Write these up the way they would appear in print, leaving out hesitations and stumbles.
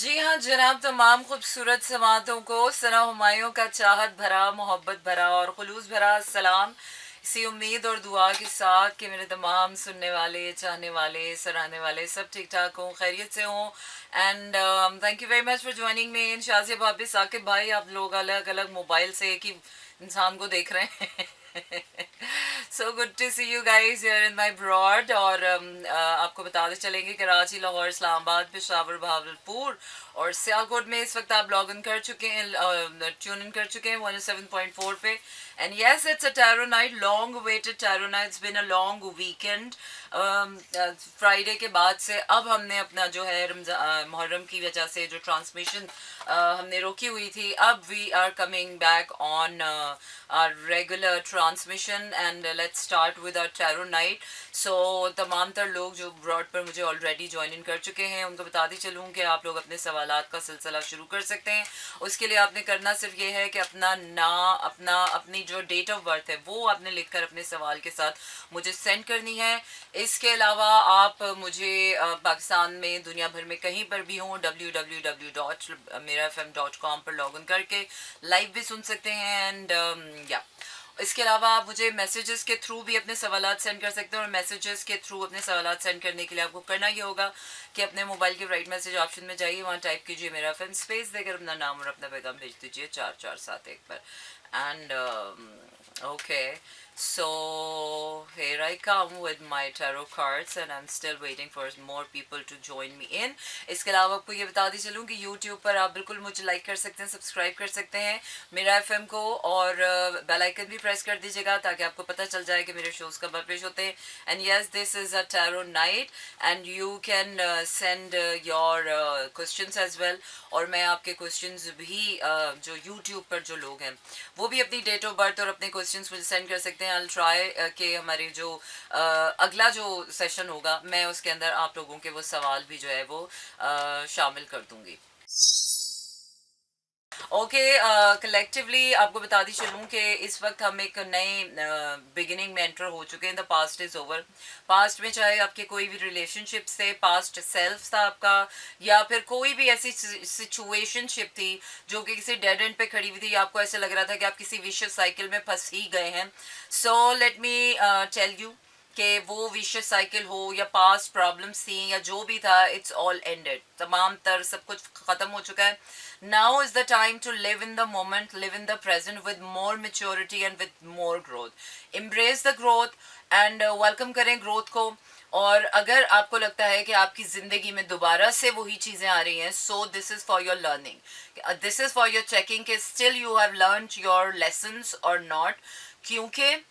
जी हाँ जनाब, तमाम खूबसूरत समातों को सना हुमायूं का चाहत भरा, मोहब्बत भरा और खुलूस भरा सलाम। इसी उम्मीद और दुआ के साथ कि मेरे तमाम सुनने वाले, चाहने वाले, सराहने वाले सब ठीक ठाक हों, खैरियत से हों। And thank you very much for joining me in. Shazia भाभी, साकिब भाई, आप लोग अलग अलग मोबाइल से एक ही इंसान को देख रहे हैं। So good to see you guys here in my broad. और आपको बताते चलेंगे कराची, लाहौर, इस्लामाबाद, पेशावर, भावलपुर और सियालकोट में इस वक्त आप लॉग इन कर चुके हैं, ट्यून इन कर चुके हैं 107.4 पे। And yes, it's a tarot night, long waited tarot night. It's been a long weekend. Friday के बाद से अब हमने अपना जो है मुहर्रम की वजह से जो ट्रांसमिशन हमने रोकी हुई थी, अब we are coming back on our regular transmission and let's start with our tarot night. So तमाम तर लोग जो ब्रॉड पर मुझे ऑलरेडी ज्वाइन इन कर चुके हैं उनको बताती चलूँ कि आप लोग अपने सवालात का सिलसिला शुरू कर सकते हैं। उसके लिए आपने करना सिर्फ ये है कि अपनी जो डेट ऑफ बर्थ है वो आपने लिखकर अपने सवाल के साथ मुझे सेंड करनी है। इसके अलावा आप मुझे पाकिस्तान में, दुनिया भर में कहीं पर भी हों, www.mirafm.com पर लॉग इन करके लाइव भी सुन सकते हैं। एंड या इसके अलावा आप मुझे मैसेजेस के थ्रू भी अपने सवालात सेंड कर सकते हैं। और मैसेजेस के थ्रू अपने सवालात सेंड करने के लिए आपको करना ये होगा कि अपने मोबाइल के राइट मैसेज ऑप्शन में जाइए, वहाँ टाइप कीजिए मेरा फ्रेंड, स्पेस देकर अपना नाम और अपना पैगाम भेज दीजिए 4471 पर। And okay, so here I come with my tarot cards and I'm still waiting for more people to join me in. इसके अलावा आपको ये बताती चलूँ कि YouTube पर आप बिल्कुल मुझे लाइक कर सकते हैं, सब्सक्राइब कर सकते हैं मेरा FM को, और बेल आइकन भी प्रेस कर दीजिएगा ताकि आपको पता चल जाए कि मेरे शोज़ कब पब्लिश होते हैं। And yes, this is a tarot night and you can send your questions as well. और मैं आपके क्वेश्चंस भी जो YouTube पर जो लोग हैं वो भी अपनी डेट ऑफ बर्थ और अपने क्वेश्चंस मुझे सेंड कर सकते हैं। आई ट्राई कि हमारे जो अगला जो सेशन होगा मैं उसके अंदर आप लोगों के वो सवाल भी जो है वो शामिल कर दूंगी। ओके, कलेक्टिवली आपको बताती चलूँ कि इस वक्त हम एक नए बिगिनिंग में एंटर हो चुके हैं। The past is over. Past में चाहे आपके कोई भी रिलेशनशिप से, पास्ट सेल्फ था आपका, या फिर कोई भी ऐसी सिचुएशनशिप थी जो कि किसी डेड एंड पे खड़ी हुई थी, आपको ऐसे लग रहा था कि आप किसी विशियस साइकिल में फंस ही गए हैं। So let me tell you कि वो विशियस साइकिल हो या पास्ट प्रॉब्लम्स थी या जो भी था, इट्स ऑल एंडेड। तमाम तर सब कुछ ख़त्म हो चुका है। Now is the time to live in the moment, live in the present with more maturity and with more growth. Embrace the growth and welcome करें growth को। और अगर आपको लगता है कि आपकी ज़िंदगी में दोबारा से वही चीज़ें आ रही हैं, so this is for your learning, this is for your checking कि still you have learned your lessons or not। क्योंकि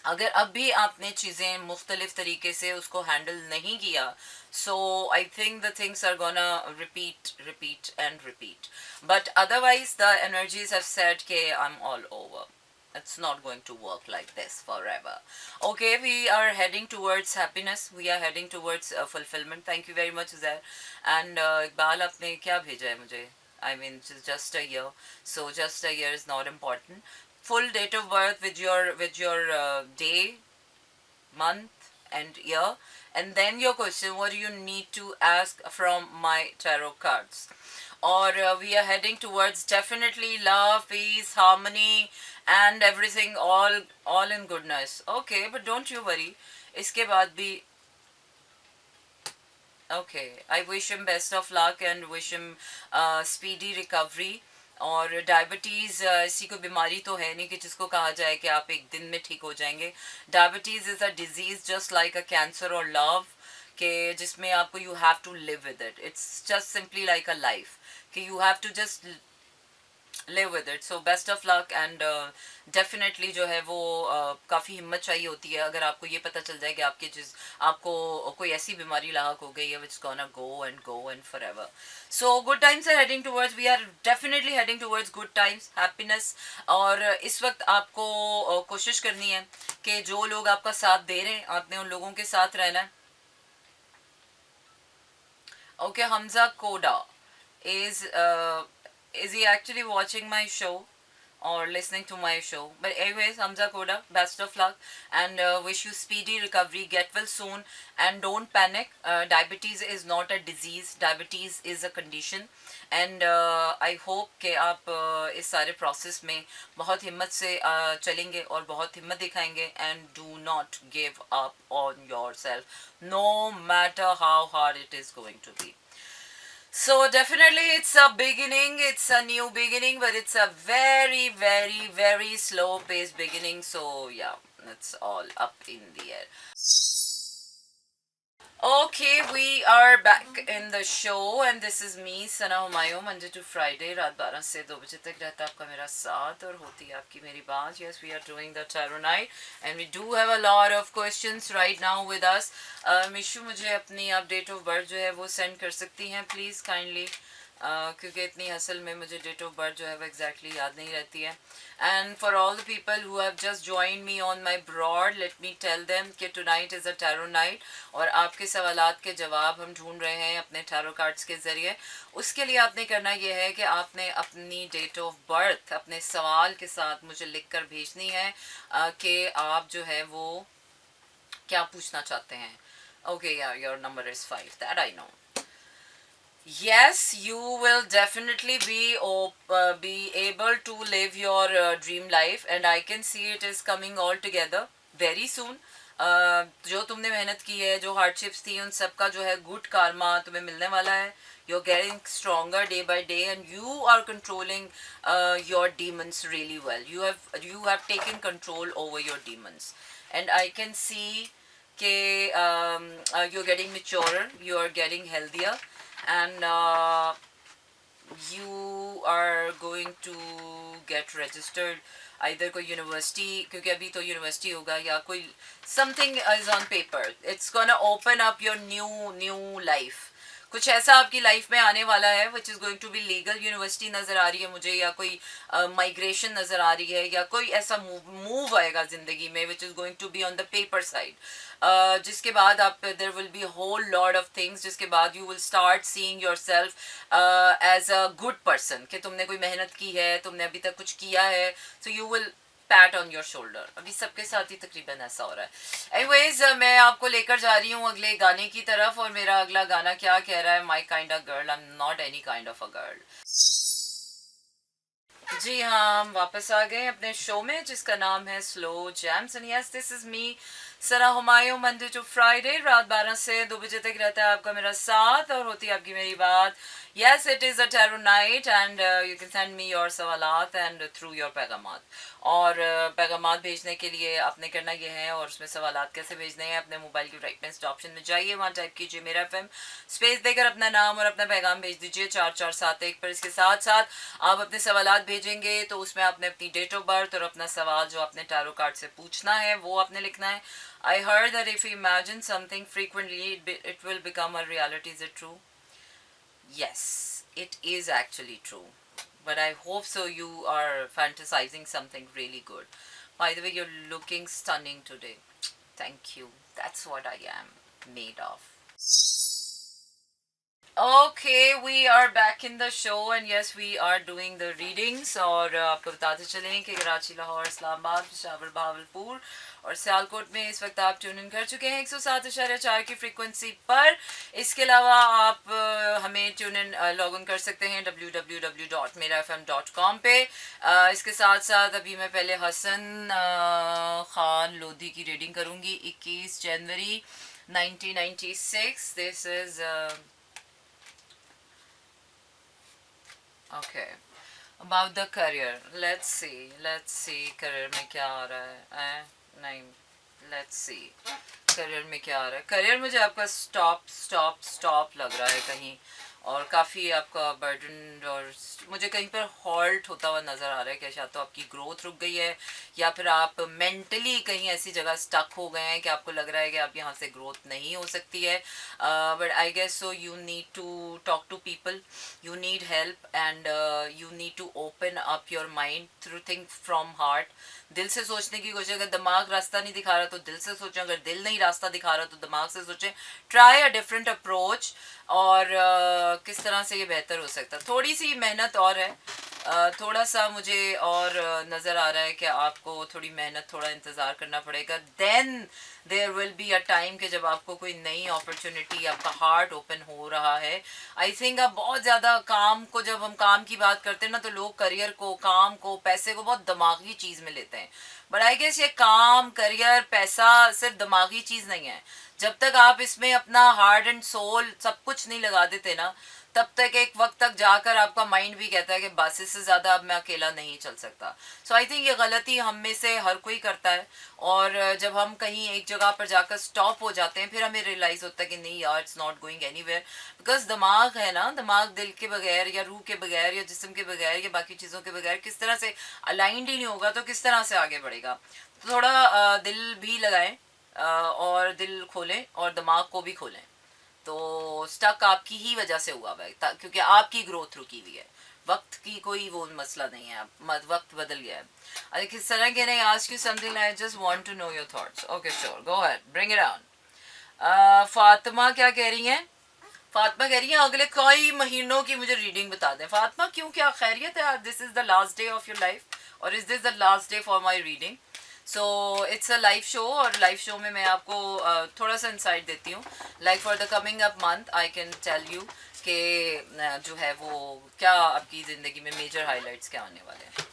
अगर अब भी आपने चीज़ें मुख्तलिफ तरीके से उसको हैंडल नहीं किया, so I think the things are gonna repeat repeat and repeat. But otherwise the energies have said के I am all over, it's not going to work like this forever. Okay, we are heading towards happiness, we are heading towards fulfillment. Thank you very much Uzair. And Iqbal, आपने क्या भेजा है मुझे? I mean just a year, so just a year is not important. Full date of birth with your day, month and year, and then your question, what do you need to ask from my tarot cards? Or we are heading towards definitely love, peace, harmony and everything, all in goodness. Okay, but don't you worry, इसके बाद भी okay, I wish him best of luck and wish him speedy recovery. और diabetes ऐसी कोई बीमारी तो है नहीं कि जिसको कहा जाए कि आप एक दिन में ठीक हो जाएंगे। Diabetes is a disease just like a cancer और लव, के जिसमें आपको you have to live with it. It's just simply like a life कि you have to just live with it. So best of luck and definitely जो है वो काफ़ी हिम्मत चाहिए होती है अगर आपको ये पता चल जाए कि आपको कोई ऐसी बीमारी लाक हो गई है which gonna go and forever. So good times are heading towards, we are definitely heading towards good times, happiness. और इस वक्त आपको कोशिश करनी है कि जो लोग आपका साथ दे रहे हैं आपने उन लोगों के साथ रहना है। ओके, हमजा कोडा is he actually watching my show or listening to my show. But anyways, Hamza Koda, best of luck, and wish you speedy recovery. Get well soon, and don't panic. Diabetes is not a disease. Diabetes is a condition. And I hope कि आप इस सारे process में बहुत हिम्मत से चलेंगे और बहुत हिम्मत दिखाएंगे and do not give up on yourself no matter how hard it is going to be. So definitely it's a beginning, it's a new beginning, but it's a very, very, very slow paced beginning. So yeah, it's all up in the air. Okay, we are back in the show and this is me, Sana Humayun, Monday to Friday, रात 12 से 2 बजे तक रहता है आपका मेरा साथ और होती है आपकी मेरी बात. Yes, we are doing the tarot night and we do have a lot of questions right now with us. Mishu मुझे अपनी आप डेट ऑफ बर्थ जो है वो सेंड कर सकती हैं प्लीज़ काइंडली, क्योंकि इतनी असल में मुझे डेट ऑफ बर्थ जो है वो एग्जैक्टली याद नहीं रहती है. And for all the people who have just join me on my broad, let me tell them कि tonight is a tarot night और आपके सवालात के जवाब हम ढूंढ रहे हैं अपने टैरो कार्ड्स के ज़रिए. उसके लिए आपने करना यह है कि आपने अपनी डेट ऑफ बर्थ अपने सवाल के साथ मुझे लिख कर भेजनी है कि आप जो है वो क्या पूछना चाहते हैं. ओके यार, your number is 5, that I know. Yes, you will definitely be able to live your dream life and I can see it is coming all together very soon. जो तुमने मेहनत की है, जो हार्डशिप्स थी, उन सब का जो है गुड karma तुम्हें मिलने वाला है. You're getting stronger day by day and you are controlling your demons really well. You have taken control over your demons and I can see that you're getting maturer, you are getting healthier. And you are going to get registered either कोई university, क्योंकि अभी तो university होगा, या कोई something is on paper. It's gonna open up your new life. कुछ ऐसा आपकी लाइफ में आने वाला है which is going to be legal. University नज़र आ रही है मुझे, या कोई माइग्रेशन नज़र आ रही है, या कोई ऐसा मूव आएगा ज़िंदगी में which is going to be on the paper side, जिसके बाद आप there will be whole lot of things, जिसके बाद you will start seeing yourself as a good person कि तुमने कोई मेहनत की है, तुमने अभी तक कुछ किया है. So you will PAT on your shoulder. अभी सबके साथ ही तकरीबन ऐसा हो रहा है. एनीवेज, मैं आपको लेकर जा रही हूँ अगले गाने की तरफ और मेरा अगला गाना क्या कह रहा है. My kind of girl, I am not any kind of a girl. जी हाँ, हम वापस आ गए अपने शो में जिसका नाम है slow jams and yes, this is me Sana Humayun. Monday to Friday रात 12 से 2 बजे तक रहता है आपका मेरा साथ और होती है आपकी मेरी बात. Yes, it is a tarot night and you can send me your सवालात and through your पैगामात. और पैगामात भेजने के लिए आपने करना ये है, और उसमें सवालात कैसे भेजने हैं, अपने मोबाइल की राइट पेंस ऑप्शन में जाइए, वहाँ टाइप कीजिए मेरा FM, स्पेस देकर अपना नाम और अपना पैगाम भेज दीजिए 4471 पर. इसके साथ साथ आप अपने सवालात भेजेंगे तो उसमें आपने अपनी डेट ऑफ बर्थ और अपना सवाल जो आपने टैरो कार्ड से पूछना है वो आपने लिखना है. I heard that if you imagine something frequently, it will become a reality. Is it true? Yes, it is actually true. But I hope so you are fantasizing something really good. By the way, you're looking stunning today. Thank you. That's what I am made of. Okay, we are back in the show and yes, we are doing the readings. और आपको बताते चलें कि कराची, लाहौर, इस्लामाबाद, पेशावर, भावलपुर और सियालकोट में इस वक्त आप ट्यून इन कर चुके हैं 107.4 की फ्रीक्वेंसी पर. इसके अलावा आप हमें ट्यून इन लॉग इन कर सकते हैं www.merafm.com पे. इसके साथ साथ अभी मैं पहले हसन खान लोधी की रीडिंग करूँगी 21 जनवरी 1996. This is okay, about the career. Let's see career में क्या आ रहा है. नहीं, let's see career में क्या आ रहा है. career मुझे आपका stop लग रहा है कहीं, और काफ़ी आपका बर्डन, और मुझे कहीं पर हॉल्ट होता हुआ नज़र आ रहा है कि शायद तो आपकी ग्रोथ रुक गई है, या फिर आप मेंटली कहीं ऐसी जगह स्टक हो गए हैं कि आपको लग रहा है कि आप यहाँ से ग्रोथ नहीं हो सकती है. But I guess so you need to talk to people, you need help and you need to open up your mind through think from heart. दिल से सोचने की कोशिश. अगर दिमाग रास्ता नहीं दिखा रहा तो दिल से सोचें, अगर दिल नहीं रास्ता दिखा रहा तो दिमाग से सोचें. Try a different approach. और किस तरह से ये बेहतर हो सकता है. थोड़ी सी मेहनत और है, थोड़ा सा मुझे और नज़र आ रहा है कि आपको थोड़ी मेहनत, थोड़ा इंतज़ार करना पड़ेगा. Then there will be a time कि जब आपको कोई नई अपॉर्चुनिटी, आपका हार्ट ओपन हो रहा है. आई थिंक अब बहुत ज़्यादा काम को, जब हम काम की बात करते हैं ना, तो लोग करियर को, काम को, पैसे को बहुत दिमागी चीज़ में लेते हैं. बट आई गेस ये काम, करियर, पैसा सिर्फ दिमागी चीज़ नहीं है. जब तक आप इसमें अपना हार्ट एंड सोल सब कुछ नहीं लगा देते ना, तब तक एक वक्त तक जाकर आपका माइंड भी कहता है कि बस इससे ज़्यादा अब मैं अकेला नहीं चल सकता. सो आई थिंक ये गलती हम में से हर कोई करता है. और जब हम कहीं एक जगह पर जाकर स्टॉप हो जाते हैं, फिर हमें रियलाइज़ होता है कि नहीं यार, it's not going anywhere. Because दिमाग है ना, दिमाग दिल के बगैर या रूह के बगैर या जिस्म के बगैर या बाकी चीज़ों के बगैर किस तरह से अलाइंड ही नहीं होगा, तो किस तरह से आगे बढ़ेगा. तो थोड़ा दिल भी लगाएं, और दिल खोलें और दिमाग को भी खोलें. तो स्टक आपकी ही वजह से हुआ है, क्योंकि आपकी ग्रोथ रुकी हुई है. वक्त की कोई वो मसला नहीं है, वक्त बदल गया है. अरे किस तरह के नहीं, ask you something, I just want to know your thoughts. Okay sure, go ahead, bring it on. Fatima क्या कह रही हैं? फातिमा कह रही है अगले कई महीनों की मुझे रीडिंग बता दें. फातिमा क्यों, क्या खैरियत है? This is the last day of your life, और is this the last day for my reading? So it's a live show, और लाइव शो में मैं आपको थोड़ा सा इंसाइट देती हूँ. Like for the coming up month I can tell you कि जो है वो क्या आपकी ज़िंदगी में मेजर हाइलाइट्स क्या होने वाले हैं.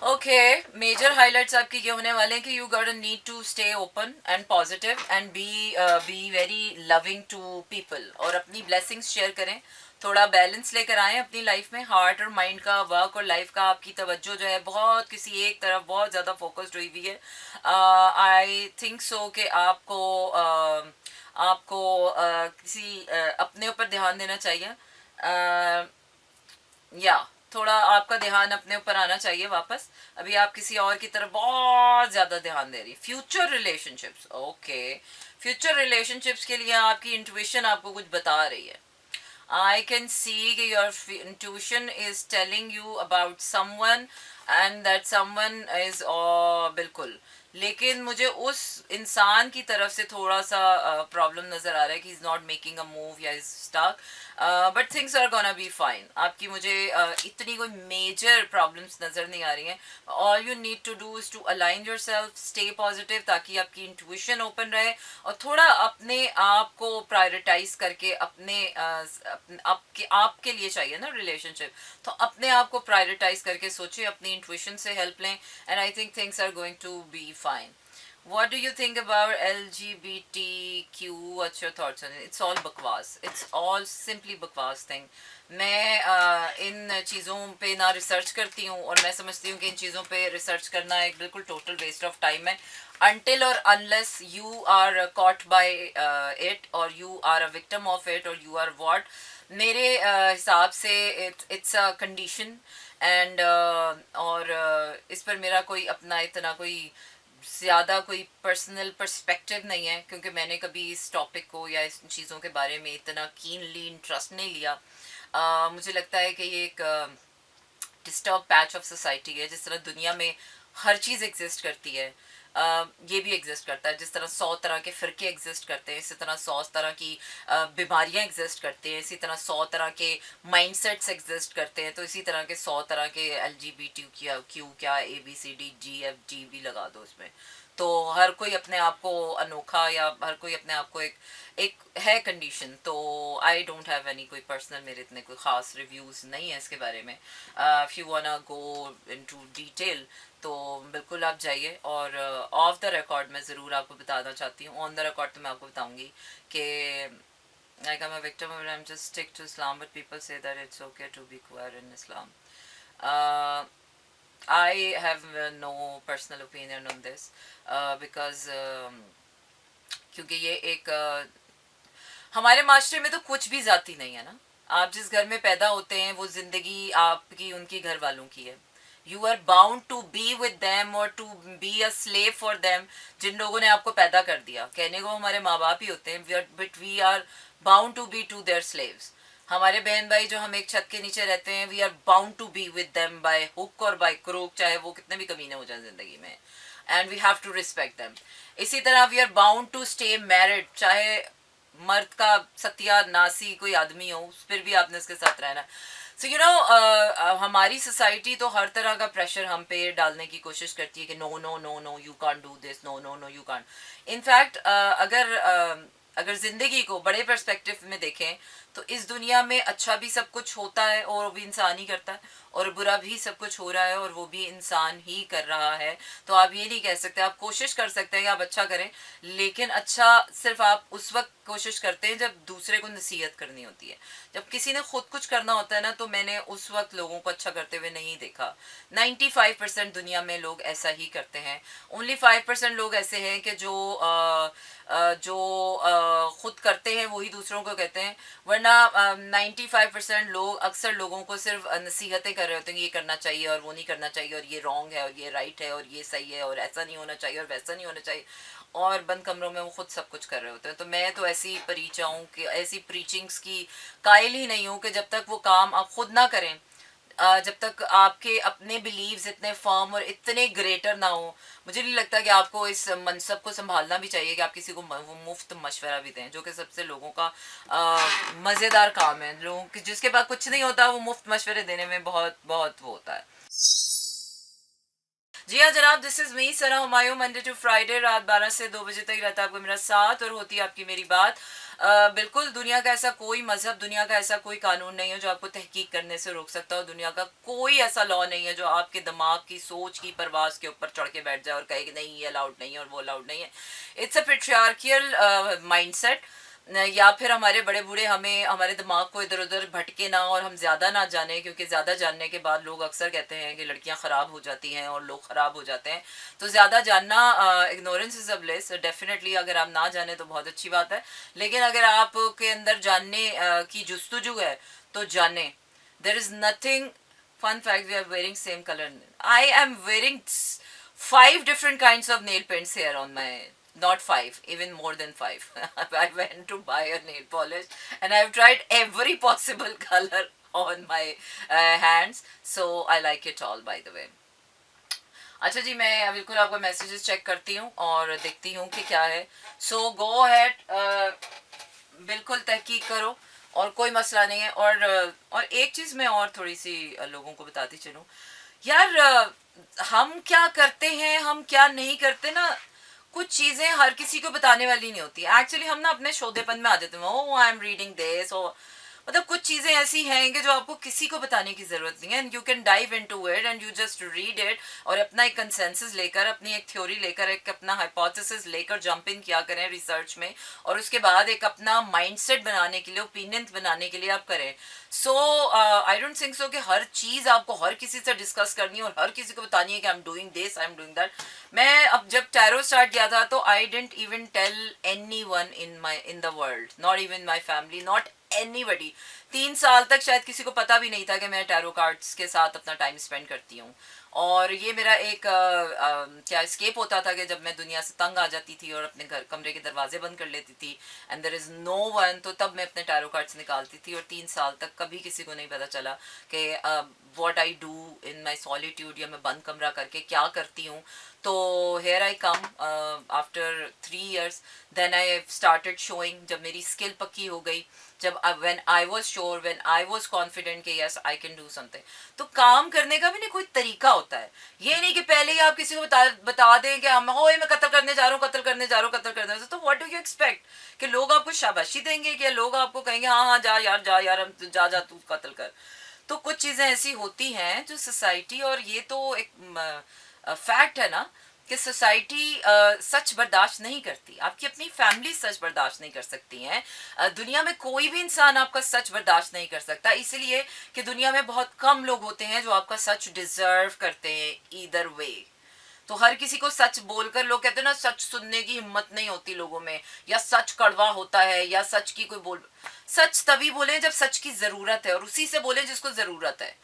ओके, मेजर हाइलाइट्स आपके ये होने वाले हैं कि you got need to stay open and positive and be very loving to people, और अपनी ब्लेसिंग्स शेयर करें. थोड़ा बैलेंस लेकर आएँ अपनी लाइफ में. हार्ट और माइंड का, वर्क और लाइफ का आपकी तवज्जो जो है बहुत किसी एक तरफ बहुत ज़्यादा फोकस्ड हुई हुई है. आई थिंक सो कि आपको किसी अपने ऊपर ध्यान देना चाहिए. या थोड़ा आपका ध्यान अपने ऊपर आना चाहिए वापस. अभी आप किसी और की तरफ बहुत ज़्यादा ध्यान दे रही. Future relationships, okay, future relationships के लिए आपकी इंट्यूशन आपको कुछ बता रही है. I can see your intuition is telling you about someone and that someone is बिल्कुल. लेकिन मुझे उस इंसान की तरफ से थोड़ा सा प्रॉब्लम नज़र आ रहा है कि is not making a move या is stuck. But things are gonna be fine. आपकी मुझे इतनी कोई मेजर प्रॉब्लम्स नज़र नहीं आ रही हैं. All you need to do is to align yourself, stay positive, ताकि आपकी इंट्यूशन ओपन रहे. और थोड़ा अपने आप को प्रायोरिटाइज करके आपके लिए चाहिए ना रिलेशनशिप, तो अपने आप को प्रायोरिटाइज करके सोचिए, अपनी इंट्यूशन से हेल्प लें. And I think things are going to be fine. What do you think about LGBTQ? What's your thoughts on it? It's all बकवास. It's all simply बकवास thing. मैं इन चीज़ों पे ना रिसर्च करती हूँ, और मैं समझती हूँ कि इन चीज़ों पे रिसर्च करना एक बिल्कुल टोटल वेस्ट ऑफ टाइम है. Until or unless you are caught by it, or you are a victim of it, or you are what, मेरे हिसाब से it's a condition. एंड और इस पर मेरा कोई अपना इतना कोई ज़्यादा कोई पर्सनल पर्सपेक्टिव नहीं है, क्योंकि मैंने कभी इस टॉपिक को या इस चीज़ों के बारे में इतना कीनली इंटरेस्ट नहीं लिया. मुझे लगता है कि ये एक डिस्टर्ब पैच ऑफ सोसाइटी है. जिस तरह दुनिया में हर चीज़ एग्जिस्ट करती है, ये भी एग्जिस्ट करता है. जिस तरह 100 तरह के फ़िरके एग्जिस्ट करते हैं, इसी तरह 100 तरह की बीमारियाँ एग्जिस्ट करती हैं, इसी तरह 100 तरह के माइंडसेट्स एग्जिस्ट करते हैं. तो इसी तरह के 100 तरह के LGBTQ क्या ABCDGFG भी लगा दो उसमें. तो हर कोई अपने आप को अनोखा, या हर कोई अपने आप को एक है कंडीशन. तो आई डोंट हैव एनी कोई पर्सनल, मेरे इतने कोई ख़ास रिव्यूज़ नहीं है इसके बारे में. If you वांना go into detail तो बिल्कुल आप जाइए. और ऑफ द रिकॉर्ड मैं ज़रूर आपको बताना चाहती हूँ. ऑन द रिकॉर्ड तो मैं आपको बताऊँगी कि like I'm a victim of it, I'm just stick to Islam, but people say that it's okay to be queer in Islam. I have no personal opinion on this, because क्योंकि ये एक हमारे माशरे में तो कुछ भी जाती नहीं है ना. आप जिस घर में पैदा होते हैं वो ज़िंदगी आपकी उनकी घर वालों की है. You are bound to be with them और to be a slave for them, जिन लोगों ने आपको पैदा कर दिया. कहने को हमारे माँ बाप ही होते हैं, but we are bound to be to their slaves. हमारे बहन भाई जो हम एक छत के नीचे रहते हैं, we are bound to be with them by hook और बाय क्रूक, चाहे वो कितने भी कमीने हो जाए ज़िंदगी में. And we have to respect them. इसी तरह we are bound to stay married, चाहे मर्द का सत्यानाशी कोई आदमी हो, फिर भी आपने उसके साथ रहना। सो हमारी सोसाइटी तो हर तरह का प्रेशर हम पे डालने की कोशिश करती है कि no no no no you can't do this, no no no you can't. In fact अगर जिंदगी को बड़े पर्सपेक्टिव में देखें तो इस दुनिया में अच्छा भी सब कुछ होता है और वो भी इंसान ही करता है, और बुरा भी सब कुछ हो रहा है और वो भी इंसान ही कर रहा है। तो आप ये नहीं कह सकते, आप कोशिश कर सकते हैं कि आप अच्छा करें, लेकिन अच्छा सिर्फ आप उस वक्त कोशिश करते हैं जब दूसरे को नसीहत करनी होती है। जब किसी ने खुद कुछ करना होता है ना, तो मैंने उस वक्त लोगों को अच्छा करते हुए नहीं देखा। 95% दुनिया में लोग ऐसा ही करते हैं। ओनली 5% लोग ऐसे हैं कि जो खुद करते हैं वही दूसरों को कहते हैं, वरना 95% लोग अक्सर लोगों को सिर्फ नसीहतें कर रहे होते हैं कि ये करना चाहिए और वो नहीं करना चाहिए, और ये रॉन्ग है और ये राइट है और ये सही है और ऐसा नहीं होना चाहिए और वैसा नहीं होना चाहिए, और बंद कमरों में वो खुद सब कुछ कर रहे होते हैं। तो मैं तो ऐसी परीचा हूँ कि ऐसी प्रीचिंग्स की कायल ही नहीं हूँ कि जब तक वो काम आप खुद ना करें, जब तक आपके अपने बिलीव्स इतने फर्म और इतने ग्रेटर ना हो, मुझे नहीं लगता कि आपको इस मनसब को संभालना भी चाहिए कि आप किसी को मुफ्त मशवरा भी दें, जो कि सबसे लोगों का मज़ेदार काम है। लोगों की जिसके पास कुछ नहीं होता वो मुफ्त मशवरे देने में बहुत बहुत वो होता है। जी हाँ जनाब, this is me Sana Humayun. Monday to Friday रात 12 से 2 बजे तक रहता है आपको मेरा साथ और होती है आपकी मेरी बात। बिल्कुल, दुनिया का ऐसा कोई मजहब, दुनिया का ऐसा कोई कानून नहीं है जो आपको तहकीक करने से रोक सकता हो। दुनिया का कोई ऐसा लॉ नहीं है जो आपके दिमाग की सोच की परवाज के ऊपर चढ़ के बैठ जाए और कहे कि नहीं ये अलाउड नहीं है और वो अलाउड नहीं है। इट्स अ पेट्रियार्कियल माइंडसेट, या फिर हमारे बड़े बूढ़े हमें हमारे दिमाग को इधर उधर भटके ना और हम ज़्यादा ना जाने, क्योंकि ज़्यादा जानने के बाद लोग अक्सर कहते हैं कि लड़कियां ख़राब हो जाती हैं और लोग ख़राब हो जाते हैं। तो ज़्यादा जानना, ignorance is a bliss definitely. अगर आप ना जाने तो बहुत अच्छी बात है, लेकिन अगर आपके अंदर जानने की जुस्तजू है तो जाने। There is nothing. Fun fact, we are wearing same colour. I am wearing 5 different kinds of nail paints here on my, not 5, even more than 5. I went to buy a nail polish and I've tried every possible color on my hands, so I like it all, by the way. अच्छा जी, मैं बिल्कुल आपका messages check करती हूँ और देखती हूँ कि क्या है। सो गो अहेड, बिल्कुल तहकीक करो और कोई मसला नहीं है। और एक चीज़ मैं और थोड़ी सी लोगों को बताती चलूँ यार, हम क्या करते हैं हम क्या नहीं करते ना, कुछ चीजें हर किसी को बताने वाली नहीं होती। एक्चुअली हम ना अपने शोधेपन में आ जाते हैं, ओ आई एम रीडिंग दिस, ओ मतलब कुछ चीजें ऐसी हैं कि जो आपको किसी को बताने की जरूरत नहीं है, and you can dive into it and you just read it, और अपना एक कंसेंसस लेकर, अपनी एक थ्योरी लेकर, एक अपना हाइपोथेसिस लेकर जंप इन किया करें रिसर्च में, और उसके बाद एक अपना माइंडसेट बनाने के लिए, ओपिनियन बनाने के लिए आप करें। सो आई डोंट थिंक सो कि हर चीज आपको हर किसी से डिस्कस करनी है और हर किसी को बतानी है कि I am doing this, I am doing that. मैं अब जब टैरो स्टार्ट किया था तो I didn't even tell any one in the world, not even my family, not anybody. 3 साल तक शायद किसी को पता भी नहीं था कि मैं टैरो कार्ड्स के साथ अपना टाइम स्पेंड करती हूँ। और ये मेरा एक क्या स्केप होता था कि जब मैं दुनिया से तंग आ जाती थी और अपने घर कमरे के दरवाजे बंद कर लेती थी and there is no one, तो तब मैं अपने टैरो कार्ड्स निकालती थी। और 3 साल तक कभी किसी को नहीं पता चला कि what I do in my solitude, या मैं बंद कमरा करके क्या करती हूँ। तो here I come after 3 years, then I started showing, जब मेरी स्किल पक्की हो गई, जब when I was sure, when I was confident कि yes I can do something. तो काम करने का भी नहीं कोई तरीका होता है। ये नहीं कि पहले ही आप किसी को बता दें कि हम ओ मैं कत्ल करने जा रहा हूँ, कत्ल करने जा रहा हूँ, कत्ल करने जा रहा हूँ, तो व्हाट डू यू एक्सपेक्ट कि लोग आपको शाबाशी देंगे, कि लोग आपको कहेंगे हाँ हाँ जा यार हम जा जा तू कत्ल कर। तो कुछ चीज़ें ऐसी होती हैं जो सोसाइटी, और ये तो एक फैक्ट है ना कि सोसाइटी सच बर्दाश्त नहीं करती, आपकी अपनी फैमिली सच बर्दाश्त नहीं कर सकती हैं। दुनिया में कोई भी इंसान आपका सच बर्दाश्त नहीं कर सकता, इसलिए कि दुनिया में बहुत कम लोग होते हैं जो आपका सच डिजर्व करते हैं ईदर वे। तो हर किसी को सच बोलकर, लोग कहते हैं ना सच सुनने की हिम्मत नहीं होती लोगों में, या सच कड़वा होता है, या सच की कोई बोल, सच तभी बोले जब सच की जरूरत है, और उसी से बोले जिसको जरूरत है,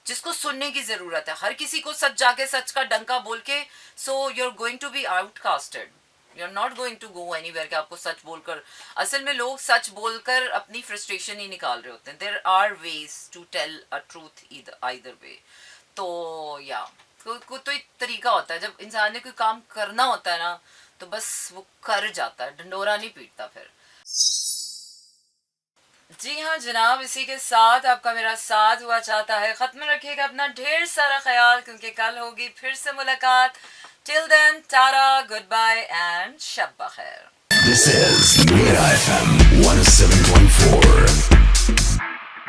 जिसको सुनने की जरूरत है। हर किसी को सच जाके सच का डंका बोल के, so you are going to be outcasted, you are not going to go anywhere कि आपको सच बोलकर। असल में लोग सच बोलकर अपनी फ्रस्ट्रेशन ही निकाल रहे होते हैं। There are ways to tell a truth either way. तो या कोई तो एक तरीका होता है, जब इंसान ने कोई काम करना होता है ना तो बस वो कर जाता है, ढंडोरा नहीं पीटता फिर। जी हाँ जनाब, इसी के साथ आपका मेरा साथ हुआ चाहता है। ख़त्म रखिएगा अपना ढेर सारा ख्याल, क्योंकि कल होगी फिर से मुलाकात। Till then tata, goodbye and शब बखैर। This is Mira FM 107.4.